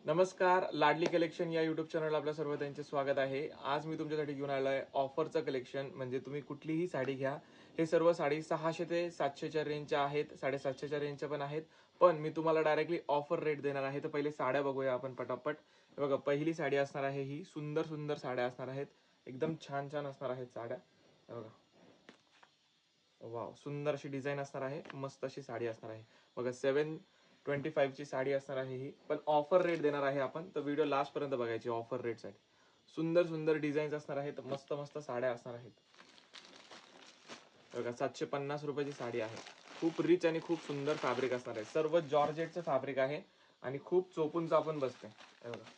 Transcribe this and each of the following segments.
नमस्कार, लाडली कलेक्शन या युट्यूब चॅनलला आपल्या सर्व त्यांचे स्वागत आहे. आज मी तुमच्यासाठी घेऊन आलो आहे ऑफरचं कलेक्शन. म्हणजे तुम्ही कुठलीही साडी घ्या, हे सर्व साडी 600 ते 700च्या रेंजच्या आहेत, 750च्या रेंजच्या पण आहेत. पण मी तुम्हाला डायरेक्टली ऑफर रेट देणार आहे. तर पहिले साड्या बघूया आपण पटापट. हे बघा, पहिली साडी असणार आहे ही. सुंदर सुंदर साड्या असणार आहेत, एकदम छान छान असणार आहेत साड्या. हे बघा, वाव, सुंदर अशी डिझाईन असणार आहे, मस्त अशी साडी असणार आहे. बघा, 725 ची साडी असणार आहे ही. पण ऑफर रेट देणार आहे आपण, तर व्हिडिओ लास्ट पर्यंत बघायची ऑफर रेट साठी. सुंदर सुंदर डिझाईन्स असणार आहेत, मस्त मस्त साड्या असणार आहेत. बघा, 750 रुपयाची साडी आहे. खूप रिच आणि खूप सुंदर फॅब्रिक असणार आहे. सर्व जॉर्जेटचं फॅब्रिक आहे आणि खूप चोपून चापून बसते. हे बघा,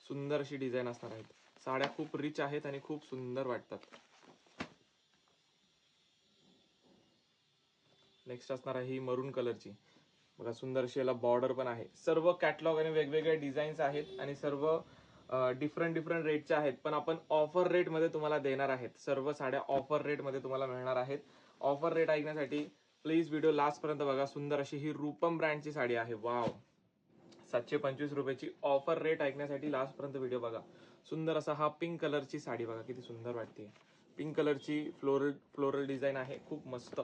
सुंदर अशी डिझाईन असणार आहेत. साड्या खूप रिच आहेत आणि खूप सुंदर वाटतात. नेक्स्ट असणार आहे ही मरून कलरची. बघा, सुंदर अशी याला बॉर्डर पण आहे. सर्व कॅटलॉग आणि वेगवेगळे डिझाईन्स आहेत आणि सर्व डिफरंट डिफरंट रेटच्या आहेत. पण आपण ऑफर रेट मध्ये तुम्हाला देणार आहेत. सर्व साड्या ऑफर रेट मध्ये तुम्हाला मिळणार आहेत. ऑफर रेट ऐकण्यासाठी प्लीज व्हिडिओ लास्ट पर्यंत बघा. सुंदर अशी ही रूपम ब्रँडची साडी आहे. वाव, 725 रुपयाची ऑफर रेट ऐकण्यासाठी लास्ट पर्यंत व्हिडिओ बघा. सुंदर असा हा पिंक कलरची साडी बघा, किती सुंदर वाटते. पिंक कलरची फ्लोरल फ्लोरल डिझाईन आहे, खूप मस्त.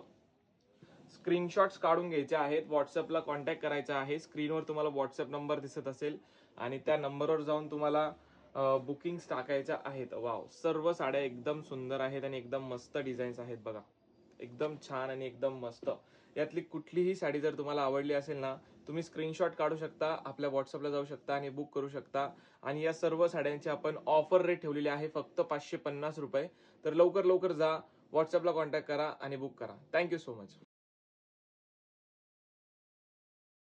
स्क्रीनशॉट्स काढून घ्यायचे आहेत, व्हॉट्सअपला कॉन्टॅक्ट करायचा आहे. स्क्रीनवर तुम्हाला व्हॉट्सअप नंबर दिसत असेल आणि त्या नंबरवर जाऊन तुम्हाला बुकिंग्स टाकायच्या आहेत. वाव, सर्व साड्या एकदम सुंदर आहेत आणि एकदम मस्त डिझाईन्स आहेत. बघा, एकदम छान आणि एकदम मस्त. यातली कुठलीही साडी जर तुम्हाला आवडली असेल ना, तुम्ही स्क्रीनशॉट काढू शकता, आपल्या व्हॉट्सअपला जाऊ शकता आणि बुक करू शकता. आणि या सर्व साड्यांची आपण ऑफर रेट ठेवलेली आहे फक्त 550 रुपये. तर लवकर लवकर जा, व्हॉट्सअपला कॉन्टॅक्ट करा आणि बुक करा. Thank you so much.